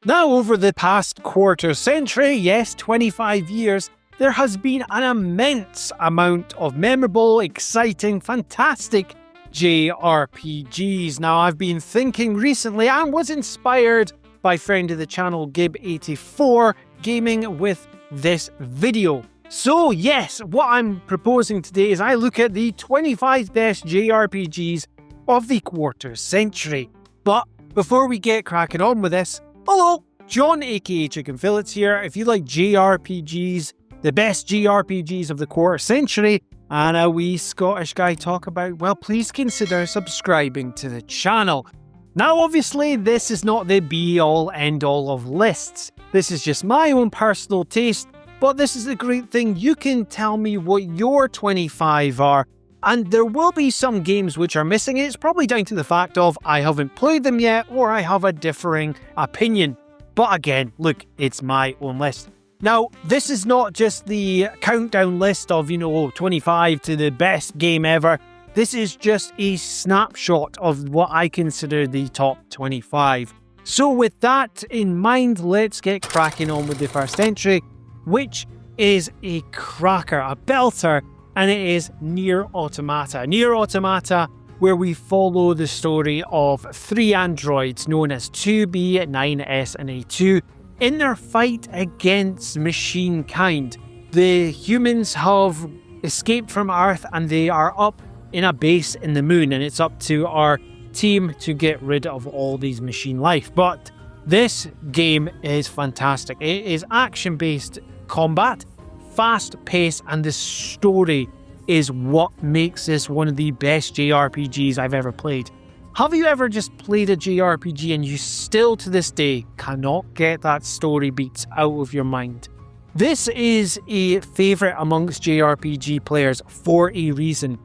Now, over the past quarter century, yes, 25 years, there has been an immense amount of memorable, exciting, fantastic JRPGs. Now, I've been thinking recently and was inspired by friend of the channel Gib84 Gaming with this video. So yes, what I'm proposing today is I look at the 25 best JRPGs of the quarter century. But before we get cracking on with this, hello, John aka Chicken Fillets here. If you like JRPGs, the best JRPGs of the quarter century, and a wee Scottish guy talk about, well, please consider subscribing to the channel. Now, obviously, this is not the be-all, end-all of lists. This is just my own personal taste, but this is the great thing. You can tell me what your 25 are, and there will be some games which are missing. It's probably down to the fact of I haven't played them yet, or I have a differing opinion. But again, look, it's my own list. Now, this is not just the countdown list of, 25 to the best game ever. This is just a snapshot of what I consider the top 25. So with that in mind, let's get cracking on with the first entry, which is a cracker, a belter, and it is Nier Automata. Nier Automata, where we follow the story of three androids known as 2B, 9S, and A2 in their fight against machine kind. The humans have escaped from Earth and they are up in a base in the moon, and it's up to our team to get rid of all these machine life. But this game is fantastic. It is action-based combat, fast-paced, and the story is what makes this one of the best JRPGs I've ever played. Have you ever just played a JRPG and you still to this day cannot get that story beats out of your mind? This is a favourite amongst JRPG players for a reason.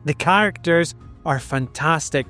The characters are fantastic.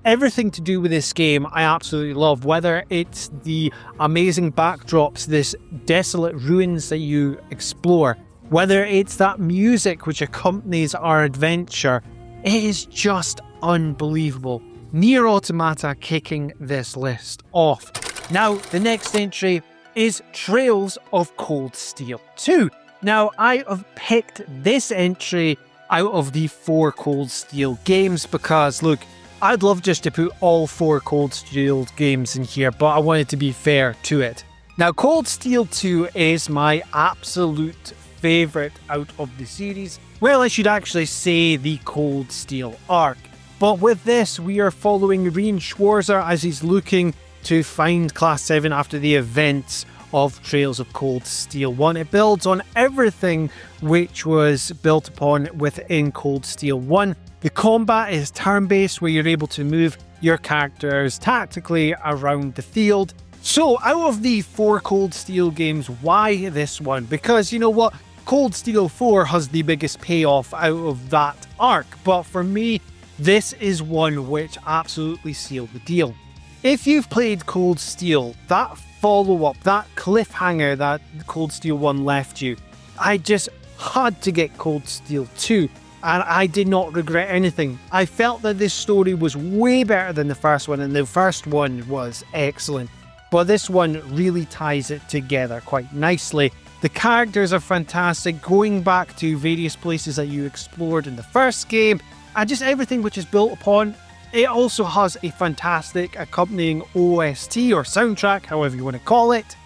Everything to do with this game I absolutely love, whether it's the amazing backdrops, this desolate ruins that you explore, whether it's that music which accompanies our adventure. It is just unbelievable. Nier Automata kicking this list off. Now, the next entry is Trails of Cold Steel 2. Now, I have picked this entry out of the 4 Cold Steel games because, look, I'd love just to put all 4 Cold Steel games in here, but I wanted to be fair to it. Now, Cold Steel 2 is my absolute favourite out of the series. Well, I should actually say the Cold Steel arc. But with this, we are following Rien Schwarzer as he's looking to find Class 7 after the events of Trails of Cold Steel 1. It builds on everything which was built upon within Cold Steel 1. The combat is turn-based, where you're able to move your characters tactically around the field. So, out of the 4 Cold Steel games, why this one? Because you know what? Cold Steel 4 has the biggest payoff out of that arc. But for me, this is one which absolutely sealed the deal. If you've played Cold Steel, that follow-up, that cliffhanger that Cold Steel 1 left you, I just had to get Cold Steel 2, and I did not regret anything. I felt that this story was way better than the first one, and the first one was excellent. But this one really ties it together quite nicely. The characters are fantastic, going back to various places that you explored in the first game, and just everything which is built upon. It also has a fantastic accompanying OST or soundtrack, however you want to call it.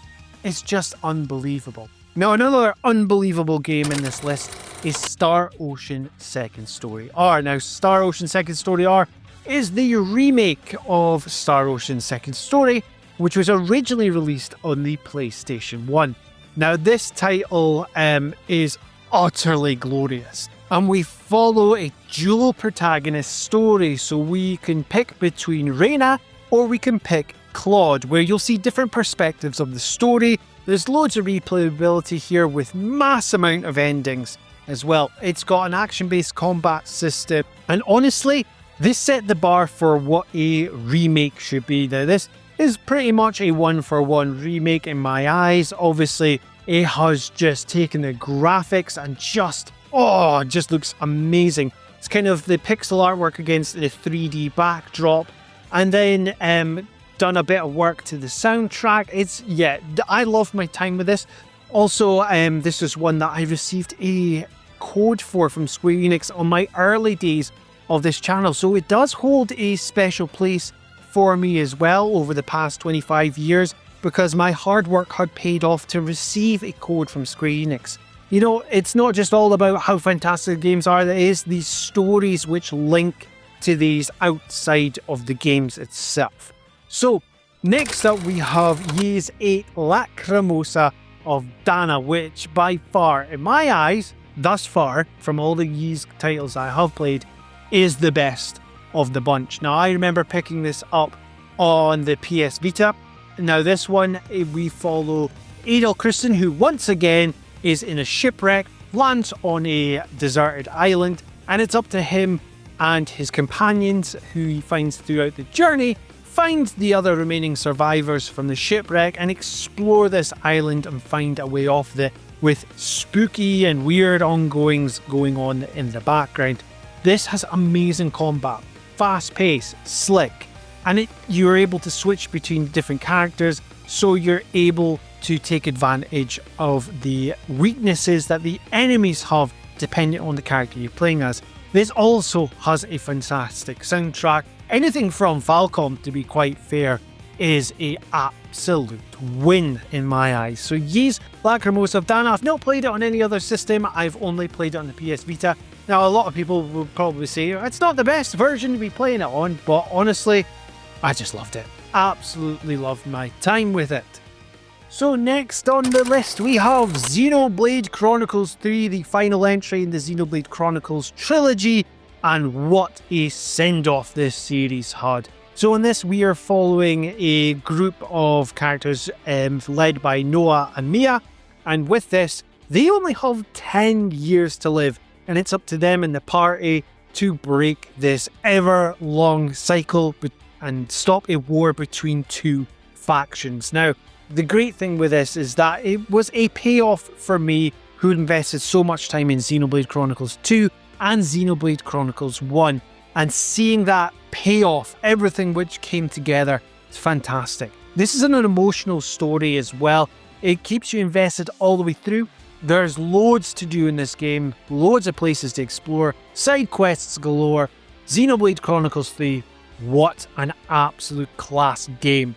It's just unbelievable. Now, another unbelievable game in this list is Star Ocean Second Story R. Now, Star Ocean Second Story R is the remake of Star Ocean Second Story, which was originally released on the PlayStation 1. Now, this title is utterly glorious. And we follow a dual protagonist story, so we can pick between Reyna or we can pick Claude, where you'll see different perspectives of the story. There's loads of replayability here with mass amount of endings as well. It's got an action-based combat system, and honestly, this set the bar for what a remake should be. Now, this is pretty much a one-for-one remake in my eyes. Obviously, it has just taken the graphics and just looks amazing. It's kind of the pixel artwork against the 3D backdrop, and then done a bit of work to the soundtrack. I love my time with this. Also, this is one that I received a code for from Square Enix on my early days of this channel, so it does hold a special place for me as well over the past 25 years, because my hard work had paid off to receive a code from Square Enix. You know, it's not just all about how fantastic the games are, there is these stories which link to these outside of the games itself. So, next up we have Ys 8 Lacrimosa of Dana, which by far, in my eyes, thus far, from all the Ys titles I have played, is the best of the bunch. Now, I remember picking this up on the PS Vita. Now, this one, we follow Adel Christen, who once again is in a shipwreck, lands on a deserted island, and it's up to him and his companions, who he finds throughout the journey, find the other remaining survivors from the shipwreck and explore this island and find a way off it, with spooky and weird ongoings going on in the background. This has amazing combat, fast pace, slick, and you're able to switch between different characters, so you're able to take advantage of the weaknesses that the enemies have depending on the character you're playing as. This also has a fantastic soundtrack. Anything from Falcom, to be quite fair, is a absolute win in my eyes. So Ys Lacrimosa of Dana, I've not played it on any other system, I've only played it on the PS Vita. Now, a lot of people will probably say it's not the best version to be playing it on, but honestly, I just loved it. Absolutely loved my time with it. So next on the list we have Xenoblade Chronicles 3, the final entry in the Xenoblade Chronicles trilogy, and what a send-off this series had. So in this we are following a group of characters led by Noah and Mia, and with this they only have 10 years to live, and it's up to them and the party to break this ever-long cycle and stop a war between two factions. Now, the great thing with this is that it was a payoff for me, who invested so much time in Xenoblade Chronicles 2 and Xenoblade Chronicles 1, and seeing that payoff, everything which came together, is fantastic. This is an emotional story as well. It keeps you invested all the way through. There's loads to do in this game, loads of places to explore, side quests galore. Xenoblade Chronicles 3, what an absolute class game.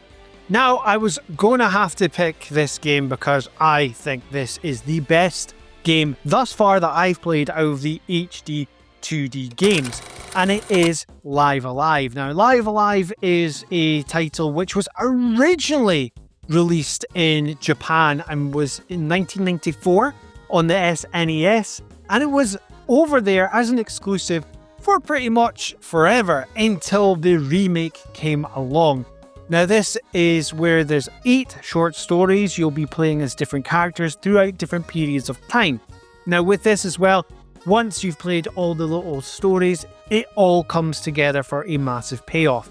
Now, I was going to have to pick this game because I think this is the best game thus far that I've played out of the HD 2D games, and it is Live Alive. Now, Live Alive is a title which was originally released in Japan and was in 1994 on the SNES, and it was over there as an exclusive for pretty much forever until the remake came along. Now, this is where there's 8 short stories. You'll be playing as different characters throughout different periods of time. Now, with this as well, once you've played all the little stories, it all comes together for a massive payoff.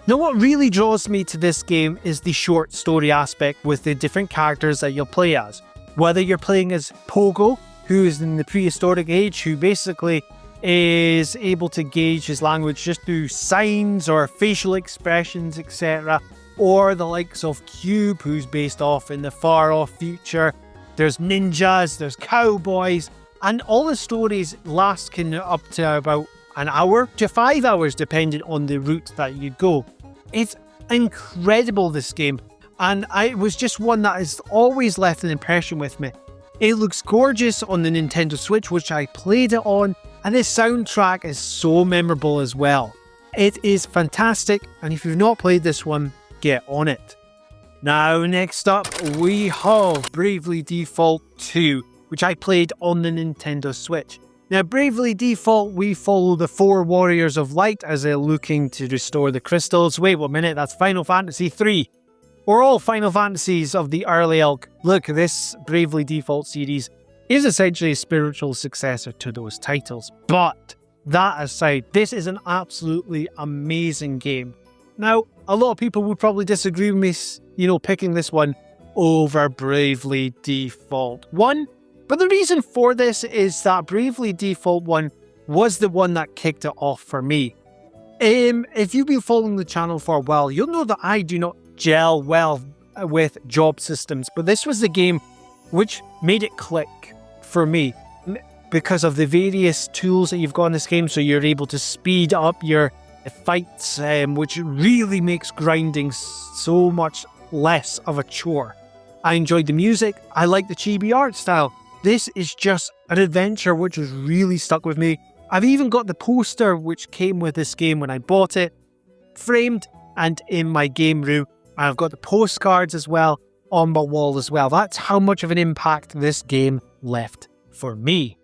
Now, what really draws me to this game is the short story aspect with the different characters that you'll play as. Whether you're playing as Pogo, who is in the prehistoric age, who basically is able to gauge his language just through signs or facial expressions, etc. Or the likes of Cube, who's based off in the far-off future. There's ninjas, there's cowboys, and all the stories last up to about an hour to 5 hours, depending on the route that you go. It's incredible, this game, and it was just one that has always left an impression with me. It looks gorgeous on the Nintendo Switch, which I played it on, and the soundtrack is so memorable as well. It is fantastic, and if you've not played this one, get on it. Now, next up, we have Bravely Default 2, which I played on the Nintendo Switch. Now, Bravely Default, we follow the 4 Warriors of Light as they're looking to restore the crystals. Wait 1 minute, that's Final Fantasy 3. Or all Final Fantasies of the early ilk. Look, this Bravely Default series is essentially a spiritual successor to those titles. But that aside, this is an absolutely amazing game. Now, a lot of people would probably disagree with me, picking this one over Bravely Default 1. But the reason for this is that Bravely Default 1 was the one that kicked it off for me. If you've been following the channel for a while, you'll know that I do not gel well with job systems, but this was the game which made it click for me because of the various tools that you've got in this game. So you're able to speed up your fights, which really makes grinding so much less of a chore. I enjoyed the music. I like the chibi art style. This is just an adventure which has really stuck with me. I've even got the poster which came with this game when I bought it, framed and in my game room. I've got the postcards as well on my wall as well. That's how much of an impact this game left for me.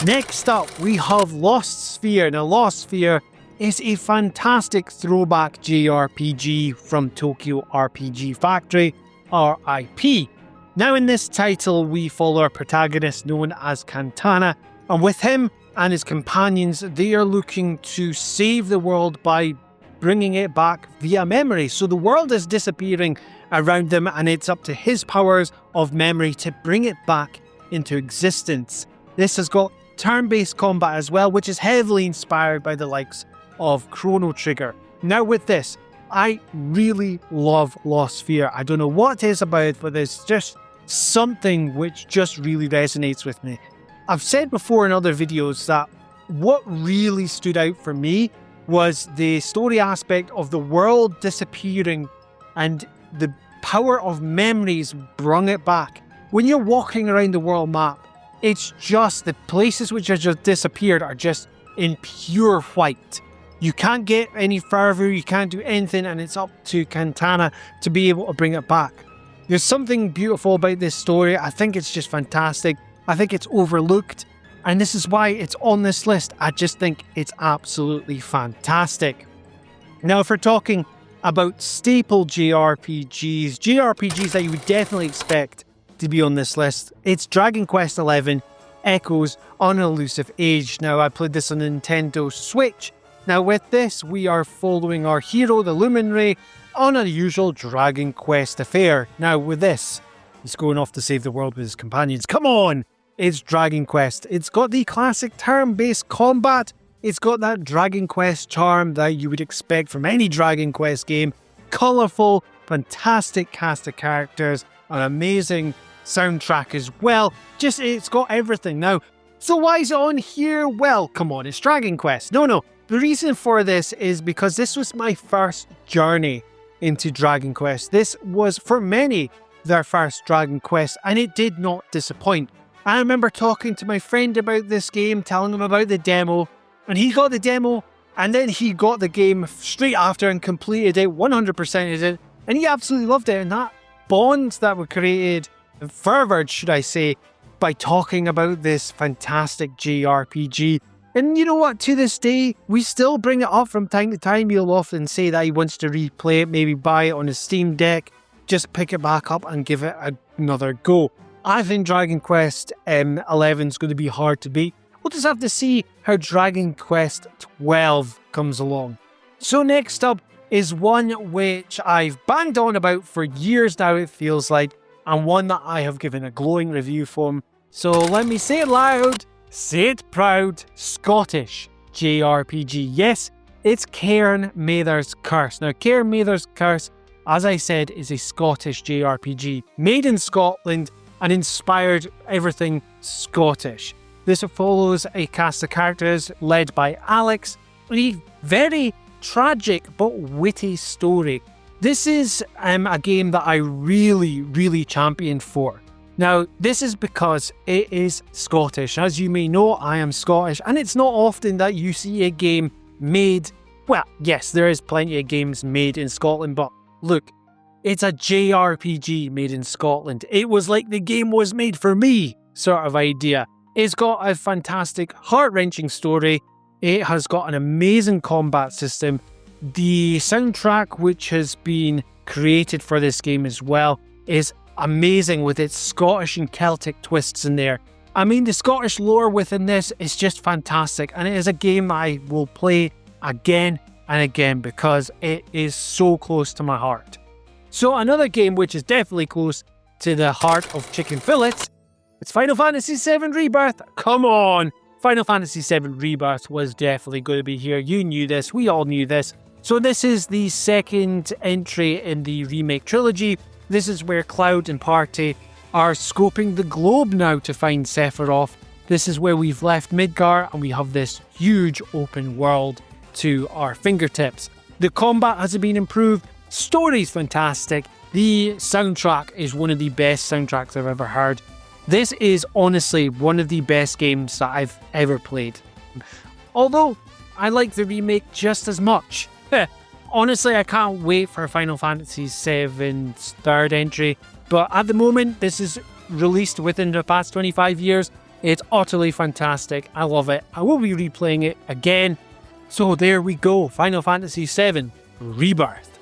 Next up, we have Lost Sphear. Now, Lost Sphear is a fantastic throwback JRPG from Tokyo RPG Factory, RIP. Now in this title, we follow our protagonist known as Cantana, and with him and his companions, they are looking to save the world by bringing it back via memory. So the world is disappearing around them, and it's up to his powers of memory to bring it back into existence. This has got turn-based combat as well, which is heavily inspired by the likes of Chrono Trigger. Now with this, I really love Lost Sphear. I don't know what it is about it, but there's just something which just really resonates with me. I've said before in other videos that what really stood out for me was the story aspect of the world disappearing and the power of memories brung it back. When you're walking around the world map, it's just the places which have just disappeared are just in pure white. You can't get any further, you can't do anything, and it's up to Cantana to be able to bring it back. There's something beautiful about this story. I think it's just fantastic. I think it's overlooked, and this is why it's on this list. I just think it's absolutely fantastic. Now, if we're talking about staple JRPGs that you would definitely expect to be on this list, it's Dragon Quest XI Echoes on an Elusive Age. Now, I played this on Nintendo Switch. Now, with this, we are following our hero, the Luminary, on a usual Dragon Quest affair. Now, with this, he's going off to save the world with his companions. Come on! It's Dragon Quest. It's got the classic turn-based combat. It's got that Dragon Quest charm that you would expect from any Dragon Quest game. Colourful, fantastic cast of characters, an amazing soundtrack as well. Just, it's got everything. Now, so why is it on here? Well, come on, it's Dragon Quest. No. The reason for this is because this was my first journey into Dragon Quest. This was, for many, their first Dragon Quest, and it did not disappoint. I remember talking to my friend about this game, telling him about the demo, and he got the demo, and then he got the game straight after and completed it, 100%ed it, and he absolutely loved it. And that bond that we created, furthered, should I say, by talking about this fantastic JRPG. And you know what, to this day, we still bring it up from time to time. He'll often say that he wants to replay it, maybe buy it on his Steam Deck, just pick it back up and give it another go. I think Dragon Quest XI is going to be hard to beat. We'll just have to see how Dragon Quest XII comes along. So next up is one which I've banged on about for years now, it feels like, and one that I have given a glowing review for. So let me say it loud. Say it proud, Scottish JRPG. Yes, it's Cairn Mathair's Curse. Now, Cairn Mathair's Curse, as I said, is a Scottish JRPG made in Scotland and inspired everything Scottish. This follows a cast of characters led by Alex, a very tragic but witty story. This is a game that I really championed for. Now, this is because it is Scottish. As you may know, I am Scottish, and it's not often that you see a game made... Well, yes, there is plenty of games made in Scotland, but look, it's a JRPG made in Scotland. It was like the game was made for me, sort of idea. It's got a fantastic, heart-wrenching story. It has got an amazing combat system. The soundtrack, which has been created for this game as well, is amazing with its Scottish and Celtic twists in there. I mean, the Scottish lore within this is just fantastic, and it is a game I will play again and again because it is so close to my heart. So another game which is definitely close to the heart of Chicken Fillets, it's Final Fantasy VII Rebirth. Come on! Final Fantasy VII Rebirth was definitely going to be here. You knew this, we all knew this. So this is the second entry in the Remake trilogy. This is where Cloud and party are scoping the globe now to find Sephiroth. This is where we've left Midgar and we have this huge open world to our fingertips. The combat has been improved, story's fantastic, the soundtrack is one of the best soundtracks I've ever heard. This is honestly one of the best games that I've ever played. Although, I like the remake just as much. Honestly, I can't wait for Final Fantasy VII's third entry, but at the moment, this is released within the past 25 years. It's utterly fantastic. I love it. I will be replaying it again. So there we go, Final Fantasy VII Rebirth.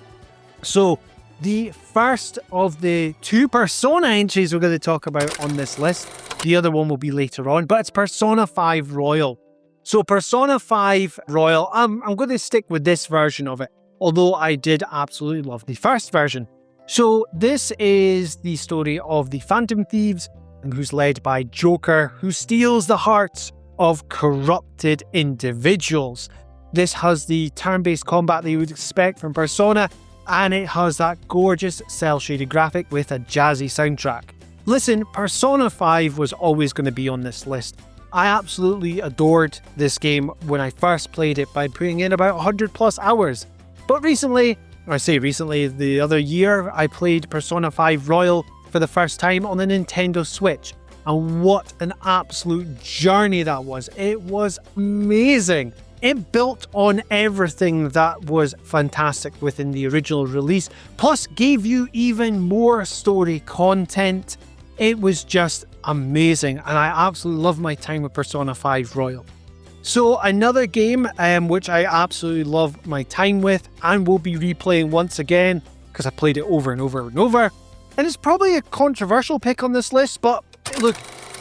So, the first of the two Persona entries we're going to talk about on this list. The other one will be later on, but it's Persona 5 Royal. So Persona 5 Royal, I'm going to stick with this version of it, although I did absolutely love the first version. So this is the story of the Phantom Thieves, who's led by Joker, who steals the hearts of corrupted individuals. This has the turn-based combat that you would expect from Persona, and it has that gorgeous cel-shaded graphic with a jazzy soundtrack. Listen, Persona 5 was always going to be on this list. I absolutely adored this game when I first played it by putting in about 100 plus hours. But recently, the other year, I played Persona 5 Royal for the first time on the Nintendo Switch. And what an absolute journey that was. It was amazing. It built on everything that was fantastic within the original release, plus gave you even more story content. It was just amazing, and I absolutely love my time with Persona 5 Royal. So another game which I absolutely love my time with and will be replaying once again because I played it over and over and over. And it's probably a controversial pick on this list, but look,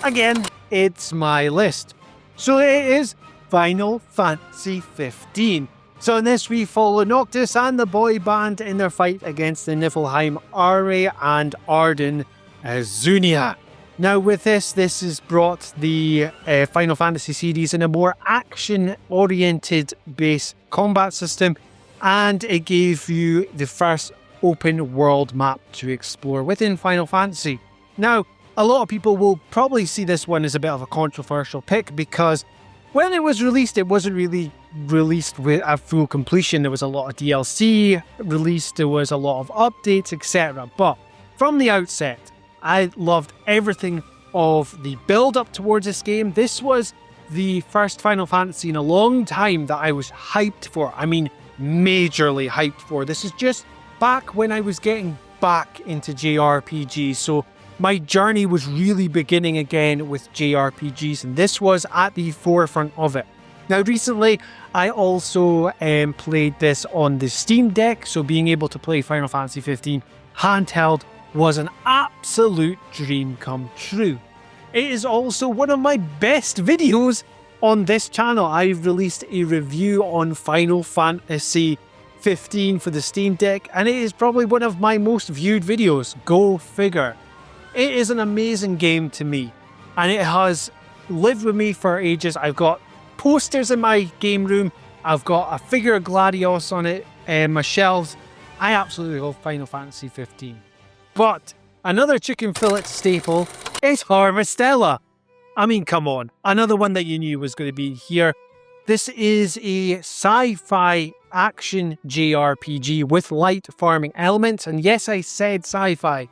again, it's my list. So it is Final Fantasy 15. So in this we follow Noctis and the boy band in their fight against the Niflheim Ari and Arden Zunia. Now with this has brought the Final Fantasy series in a more action-oriented base combat system, and it gave you the first open world map to explore within Final Fantasy. Now, a lot of people will probably see this one as a bit of a controversial pick because when it was released, it wasn't really released with a full completion. There was a lot of DLC released, there was a lot of updates, etc. But from the outset, I loved everything of the build up towards this game. This was the first Final Fantasy in a long time that I was hyped for. I mean, majorly hyped for. This is just back when I was getting back into JRPGs. So my journey was really beginning again with JRPGs, and this was at the forefront of it. Now, recently, I also played this on the Steam Deck, so being able to play Final Fantasy 15 handheld was an absolute dream come true. It is also one of my best videos on this channel. I've released a review on Final Fantasy 15 for the Steam Deck, and it is probably one of my most viewed videos. Go figure. It is an amazing game to me, and it has lived with me for ages. I've got posters in my game room. I've got a figure of Gladius on it, my shelves. I absolutely love Final Fantasy 15. But another chicken fillet staple is Harvestella. I mean, come on. Another one that you knew was going to be here. This is a sci-fi action JRPG with light farming elements. And yes, I said sci-fi.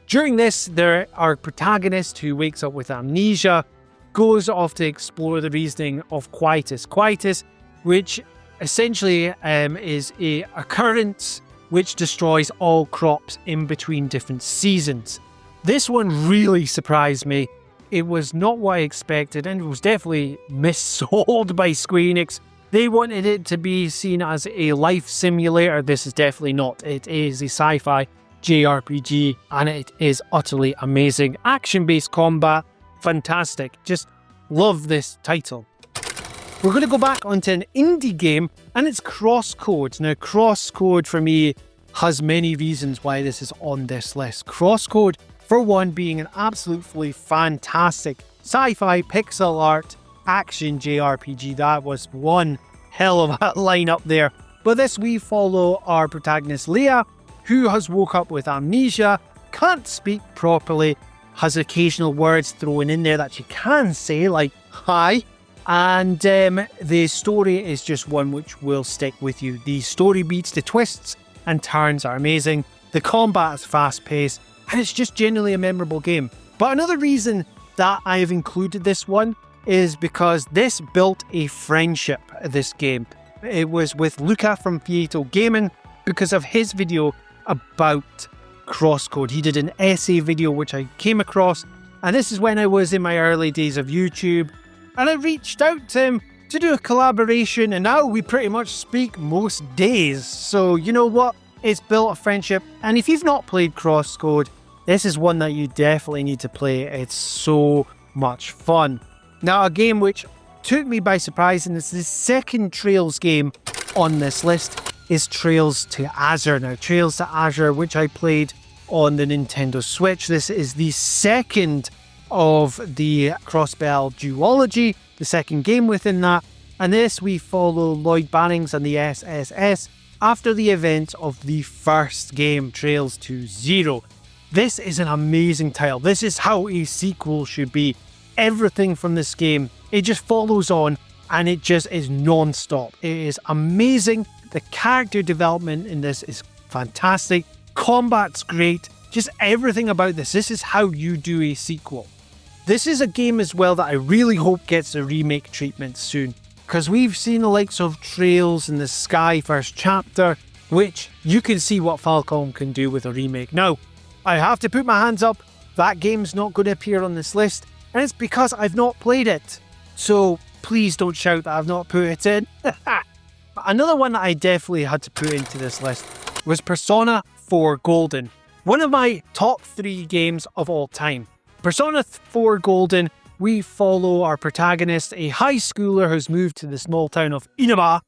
During this, there are protagonist who wakes up with amnesia, goes off to explore the reasoning of Quietus. Quietus, which essentially is a occurrence which destroys all crops in between different seasons. This one really surprised me. It was not what I expected, and it was definitely missold by Square Enix. They wanted it to be seen as a life simulator. This is definitely not. It is a sci-fi JRPG, and it is utterly amazing. Action-based combat, fantastic. Just love this title. We're going to go back onto an indie game, and it's Crosscode. Now, Crosscode for me has many reasons why this is on this list. Crosscode, for one, being an absolutely fantastic sci-fi pixel art action JRPG. That was one hell of a lineup there. But this, we follow our protagonist Leah, who has woke up with amnesia, can't speak properly, has occasional words thrown in there that she can say, like hi. And the story is just one which will stick with you. The story beats, the twists and turns are amazing. The combat is fast-paced, and it's just generally a memorable game. But another reason that I have included this one is because this built a friendship, this game. It was with Luca from VIII Gaming because of his video about Crosscode. He did an essay video which I came across, and this is when I was in my early days of YouTube, and I reached out to him to do a collaboration, and now we pretty much speak most days. So you know what? It's built a friendship, and if you've not played Crosscode, this is one that you definitely need to play. It's so much fun. Now, a game which took me by surprise, and it's the second Trails game on this list, is Trails to Azure. Now, Trails to Azure, which I played on the Nintendo Switch. This is the second of the Crossbell duology, the second game within that. And this, we follow Lloyd Bannings and the SSS after the event of the first game, Trails to Zero. This is an amazing title. This is how a sequel should be. Everything from this game, it just follows on, and it just is non-stop. It is amazing. The character development in this is fantastic. Combat's great. Just everything about this. This is how you do a sequel. This is a game as well that I really hope gets a remake treatment soon, because we've seen the likes of Trails in the Sky first chapter, which you can see what Falcom can do with a remake. Now, I have to put my hands up. That game's not going to appear on this list, and it's because I've not played it. So please don't shout that I've not put it in. Another one that I definitely had to put into this list was Persona 4 Golden. One of my top 3 games of all time. Persona 4 Golden, we follow our protagonist, a high schooler who's moved to the small town of Inaba.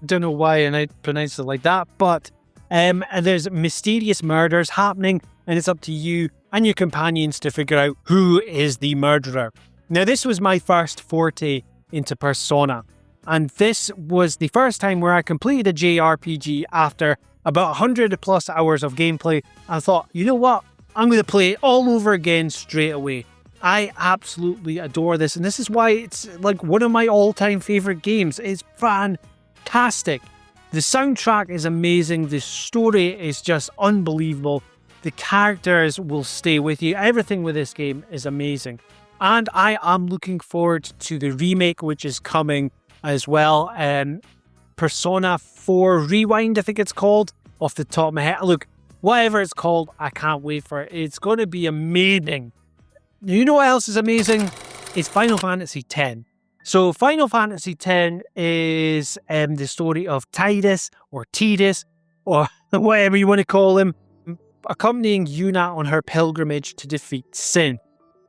Don't know why I pronounced it like that, but there's mysterious murders happening, and it's up to you and your companions to figure out who is the murderer. Now, this was my first forte into Persona, and this was the first time where I completed a JRPG after about 100 plus hours of gameplay. I thought, you know what? I'm going to play it all over again straight away. I absolutely adore this, and this is why it's like one of my all-time favorite games. It's fantastic. The soundtrack is amazing. The story is just unbelievable. The characters will stay with you. Everything with this game is amazing. And I am looking forward to the remake, which is coming as well. Persona 4 Rewind, I think it's called, off the top of my head. Look, whatever it's called, I can't wait for it. It's going to be amazing. You know what else is amazing? It's Final Fantasy X. So Final Fantasy X is the story of Tidus, or Tidus, or whatever you want to call him, accompanying Yuna on her pilgrimage to defeat Sin.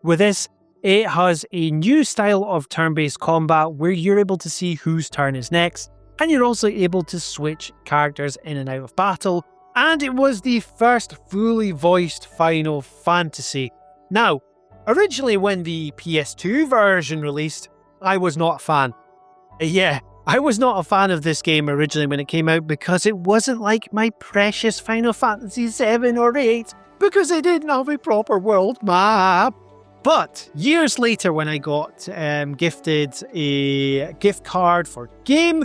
With this, it has a new style of turn-based combat where you're able to see whose turn is next, and you're also able to switch characters in and out of battle, and it was the first fully voiced Final Fantasy. Now, originally when the PS2 version released, I was not a fan. I was not a fan of this game originally when it came out because it wasn't like my precious Final Fantasy VII or VIII because it didn't have a proper world map. But years later when I got gifted a gift card for game,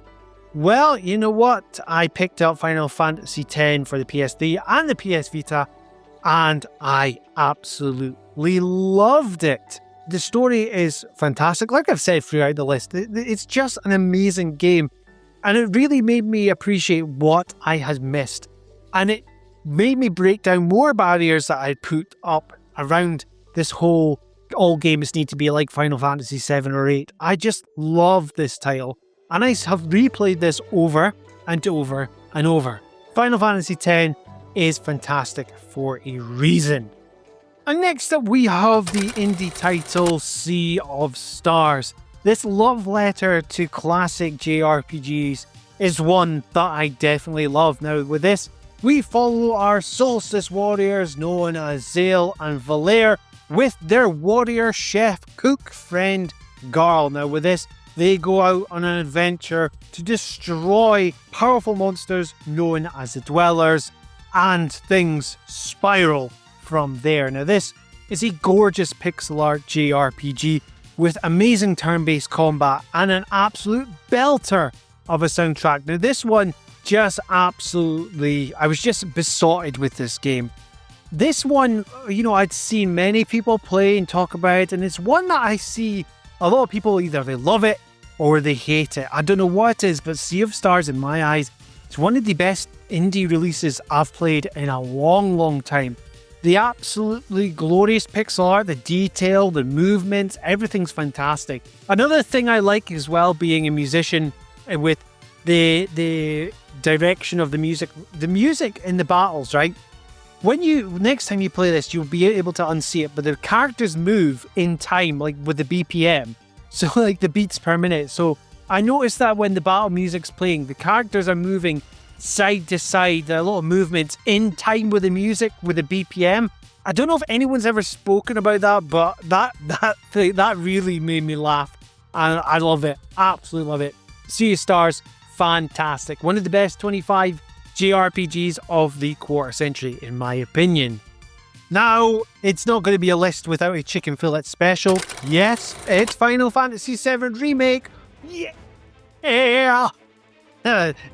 well, you know what? I picked up Final Fantasy X for the PS3 and the PS Vita, and I absolutely loved it. The story is fantastic. Like I've said throughout the list, it's just an amazing game. And it really made me appreciate what I had missed. And it made me break down more barriers that I'd put up around this whole, all games need to be like Final Fantasy VII or VIII. I just love this title. And I have replayed this over and over and over. Final Fantasy X is fantastic for a reason. And next up we have the indie title Sea of Stars. This love letter to classic JRPGs is one that I definitely love. Now with this, we follow our Solstice warriors known as Zale and Valere with their warrior chef cook friend girl. Now with this, they go out on an adventure to destroy powerful monsters known as the Dwellers, and things spiral from there. Now this is a gorgeous pixel art JRPG with amazing turn-based combat and an absolute belter of a soundtrack. Now this one just absolutely, I was just besotted with this game. This one, I'd seen many people play and talk about it, and it's one that I see a lot of people either they love it or they hate it. I don't know what it is, but Sea of Stars in my eyes, it's one of the best indie releases I've played in a long, long time. The absolutely glorious pixel art, the detail, the movements, everything's fantastic. Another thing I like as well, being a musician, with the direction of the music in the battles, right? Next time you play this, you'll be able to unsee it, but the characters move in time, like with the BPM. So like the beats per minute. So I noticed that when the battle music's playing, the characters are moving side to side. There are a lot of movements in time with the music, with the BPM. I don't know if anyone's ever spoken about that, but that really made me laugh. And I love it. Absolutely love it. Sea of Stars, fantastic. One of the best 25 JRPGs of the quarter century, in my opinion. Now, it's not going to be a list without a chicken fillet special. Yes, it's Final Fantasy VII Remake. Yeah!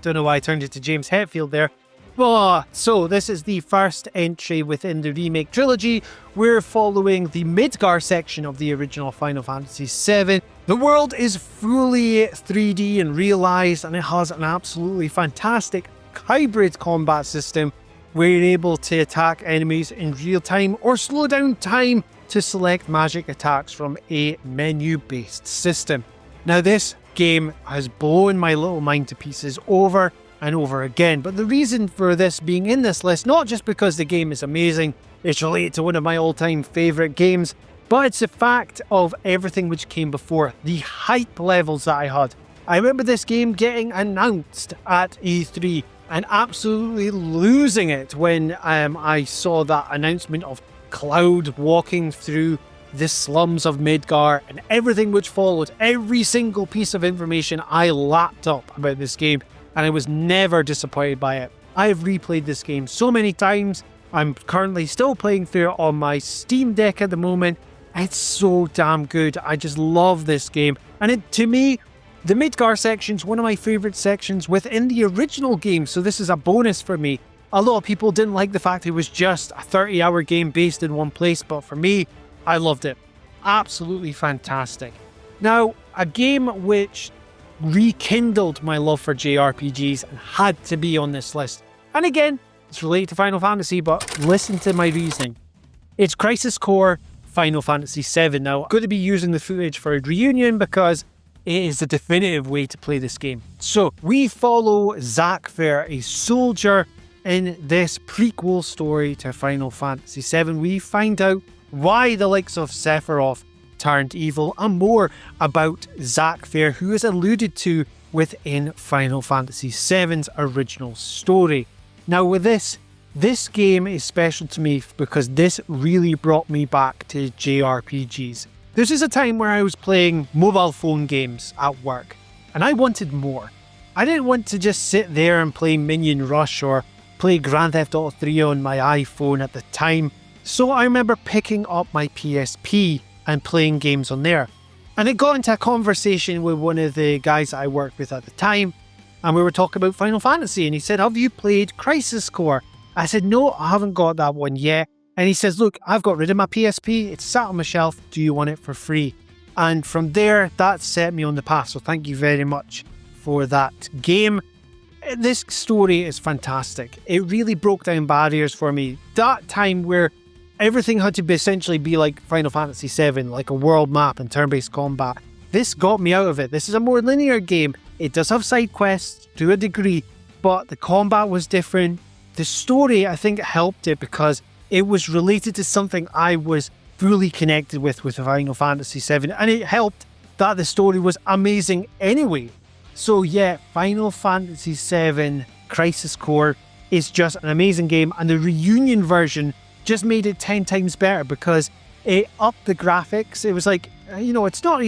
Don't know why I turned it to James Hetfield there. So this is the first entry within the Remake trilogy. We're following the Midgar section of the original Final Fantasy VII. The world is fully 3D and realised, and it has an absolutely fantastic hybrid combat system where you're able to attack enemies in real time or slow down time to select magic attacks from a menu-based system. Now this game has blown my little mind to pieces over and over again, but the reason for this being in this list, not just because the game is amazing, it's related to one of my all-time favourite games, but it's the fact of everything which came before, the hype levels that I had. I remember this game getting announced at E3 and absolutely losing it when I saw that announcement of Cloud walking through the slums of Midgar and everything which followed. Every single piece of information I lapped up about this game, and I was never disappointed by it. I have replayed this game so many times. I'm currently still playing through it on my Steam Deck at the moment. It's so damn good. I just love this game. And to me, the Midgar section is one of my favourite sections within the original game, so this is a bonus for me. A lot of people didn't like the fact it was just a 30-hour game based in one place, but for me, I loved it. Absolutely fantastic. Now, a game which rekindled my love for JRPGs and had to be on this list. And again, it's related to Final Fantasy, but listen to my reasoning. It's Crisis Core Final Fantasy VII. Now, I'm going to be using the footage for a reunion because it is the definitive way to play this game. So, we follow Sphear, a soldier in this prequel story to Final Fantasy VII. We find out why the likes of Sephiroth turned evil and more about Sphear, who is alluded to within Final Fantasy VII's original story. Now with this game is special to me because this really brought me back to JRPGs. This is a time where I was playing mobile phone games at work, and I wanted more. I didn't want to just sit there and play Minion Rush or play Grand Theft Auto 3 on my iPhone at the time, so I remember picking up my PSP and playing games on there. And it got into a conversation with one of the guys I worked with at the time, and we were talking about Final Fantasy, and he said, "Have you played Crisis Core?" I said, "No, I haven't got that one yet." And he says, "Look, I've got rid of my PSP, it's sat on my shelf, do you want it for free?" And from there, that set me on the path, so thank you very much for that game. This story is fantastic. It really broke down barriers for me. That time where everything had to essentially be like Final Fantasy VII, like a world map and turn-based combat. This got me out of it. This is a more linear game. It does have side quests to a degree, but the combat was different. The story, I think, helped it because it was related to something I was fully connected with Final Fantasy VII, and it helped that the story was amazing anyway. So yeah, Final Fantasy VII Crisis Core is just an amazing game, and the reunion version just made it 10 times better because it upped the graphics. It was like, it's not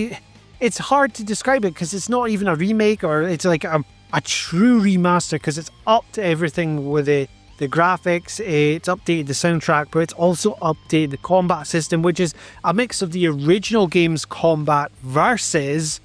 it's hard to describe it because it's not even a remake, or it's like a true remaster, because it's upped to everything with the graphics, it's updated the soundtrack, but it's also updated the combat system, which is a mix of the original game's combat versus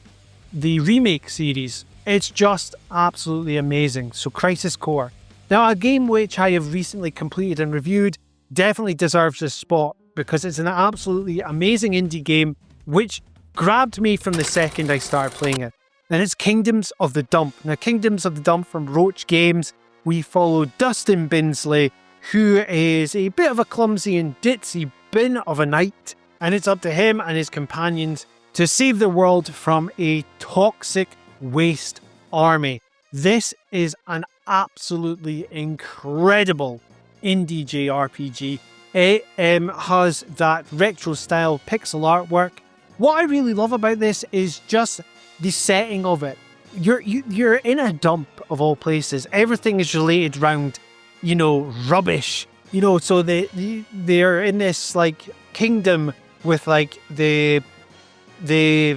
the remake series. It's just absolutely amazing. So Crisis Core. Now, a game which I have recently completed and reviewed definitely deserves this spot because it's an absolutely amazing indie game which grabbed me from the second I started playing it. And it's Kingdoms of the Dump. Now, Kingdoms of the Dump from Roach Games. We follow Dustin Binsley, who is a bit of a clumsy and ditzy bin of a knight, and it's up to him and his companions to save the world from a toxic waste army. This is an absolutely incredible indie JRPG. It has that retro style pixel artwork. What I really love about this is just the setting of it. You're in a dump of all places. Everything is related around, rubbish. So they're in this like kingdom with like the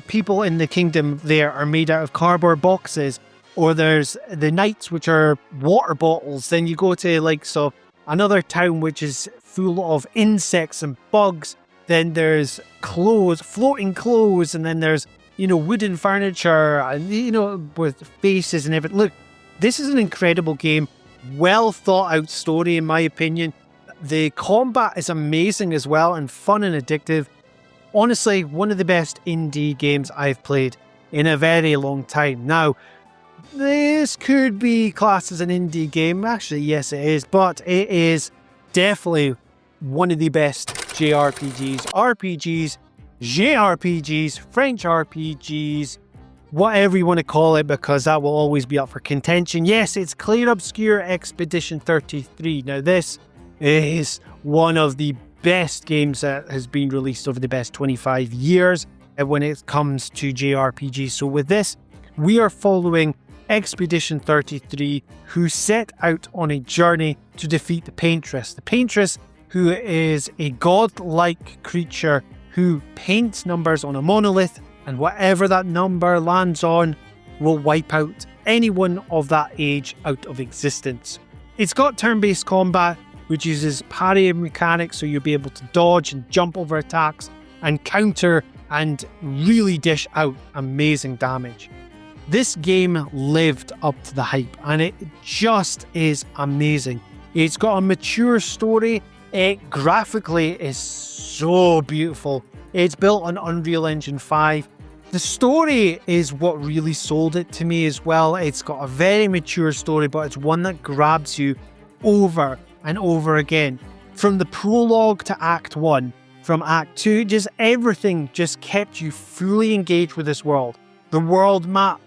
people in the kingdom there are made out of cardboard boxes, or there's the knights, which are water bottles. Then you go to another town which is full of insects and bugs. Then there's clothes, floating clothes, and then there's wooden furniture and with faces and everything. Look, this is an incredible game, well thought out story in my opinion. The combat is amazing as well and fun and addictive. Honestly, one of the best indie games I've played in a very long time. Now, this could be classed as an indie game. Actually, yes it is, but it is definitely one of the best JRPGs, RPGs, JRPGs, French RPGs, whatever you want to call it, because that will always be up for contention. Yes, it's Clair Obscur Expedition 33. Now, this is one of the best games that has been released over the best 25 years when it comes to JRPGs. So with this, we are following Expedition 33, who set out on a journey to defeat the Paintress. The Paintress, who is a godlike creature who paints numbers on a monolith, and whatever that number lands on will wipe out anyone of that age out of existence. It's got turn-based combat, which uses parry mechanics, so you'll be able to dodge and jump over attacks and counter and really dish out amazing damage. This game lived up to the hype, and it just is amazing. It's got a mature story. It graphically is so beautiful. It's built on Unreal Engine 5. The story is what really sold it to me as well. It's got a very mature story, but it's one that grabs you over and over again. From the prologue to Act 1, from Act 2, just everything just kept you fully engaged with this world. The world map,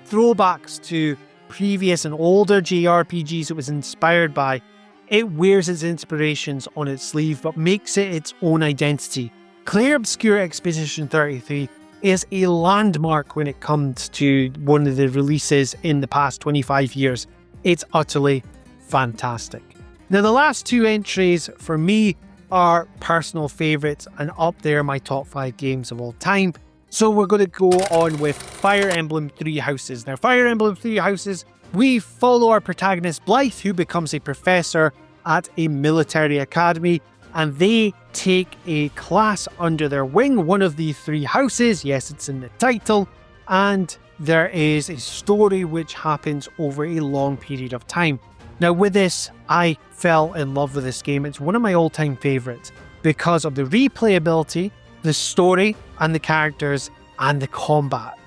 throwbacks to previous and older JRPGs it was inspired by. It wears its inspirations on its sleeve, but makes it its own identity. Clair Obscur Expedition 33 is a landmark when it comes to one of the releases in the past 25 years. It's utterly fantastic. Now, the last two entries for me are personal favourites and up there my top 5 games of all time. So we're going to go on with Fire Emblem Three Houses. Now, Fire Emblem Three Houses, we follow our protagonist Blythe, who becomes a professor at a military academy, and they take a class under their wing, one of the 3 houses. Yes, it's in the title. And there is a story which happens over a long period of time. Now, with this, I fell in love with this game. It's one of my all-time favourites because of the replayability, the story, and the characters, and the combat.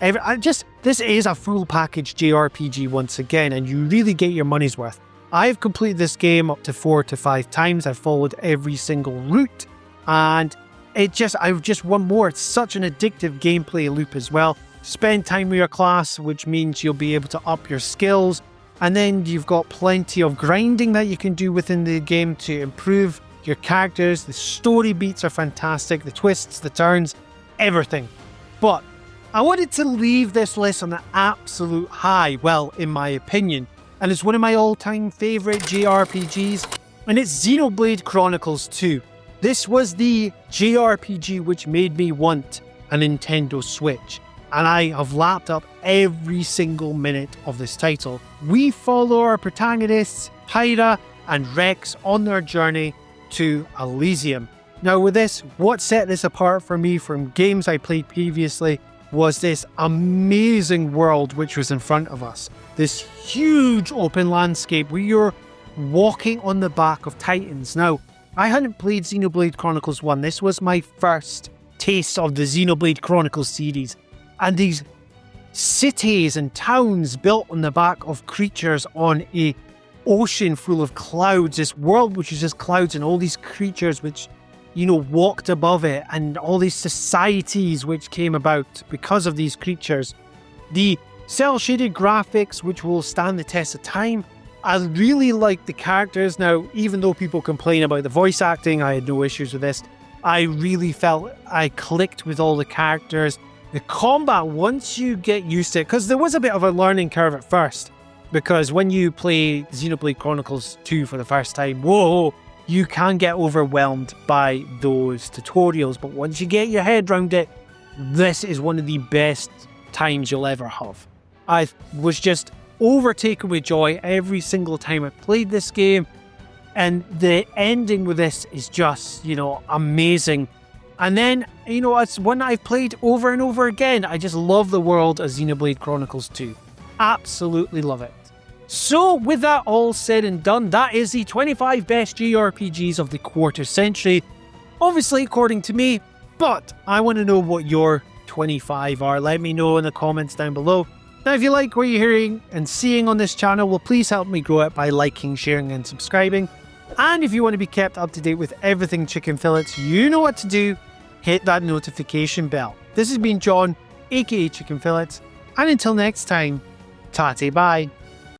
This is a full package JRPG once again, and you really get your money's worth. I've completed this game up to 4 to 5 times. I've followed every single route, and I just want more. It's such an addictive gameplay loop as well. Spend time with your class, which means you'll be able to up your skills, and then you've got plenty of grinding that you can do within the game to improve your characters. The story beats are fantastic, the twists, the turns, everything. But I wanted to leave this list on an absolute high, well, in my opinion, and it's one of my all-time favourite JRPGs, and it's Xenoblade Chronicles 2. This was the JRPG which made me want a Nintendo Switch. and I have lapped up every single minute of this title. We follow our protagonists, Hyra and Rex, on their journey to Elysium. Now with this, what set this apart for me from games I played previously was this amazing world which was in front of us. This huge open landscape where you're walking on the back of titans. Now, I hadn't played Xenoblade Chronicles 1. This was my first taste of the Xenoblade Chronicles series. And these cities and towns built on the back of creatures on a ocean full of clouds. This world which is just clouds and all these creatures which, you know, walked above it, and all these societies which came about because of these creatures. The cel-shaded graphics which will stand the test of time. I really like the characters. Now, even though people complain about the voice acting, I had no issues with this. I really felt I clicked with all the characters. The combat, once you get used to it, because there was a bit of a learning curve at first, because when you play Xenoblade Chronicles 2 for the first time, whoa, you can get overwhelmed by those tutorials, but once you get your head around it, this is one of the best times you'll ever have. I was just overtaken with joy every single time I played this game, and the ending with this is just, you know, amazing. And then, you know, it's one I've played over and over again. I just love the world of Xenoblade Chronicles 2. Absolutely love it. So, with that all said and done, that is the 25 best JRPGs of the quarter century. Obviously, according to me, but I want to know what your 25 are. Let me know in the comments down below. Now, if you like what you're hearing and seeing on this channel, well, please help me grow it by liking, sharing, and subscribing. And if you want to be kept up to date with everything Chicken Fillets, you know what to do. Hit that notification bell. This has been John, aka Chicken Fillets, and until next time, tatty bye.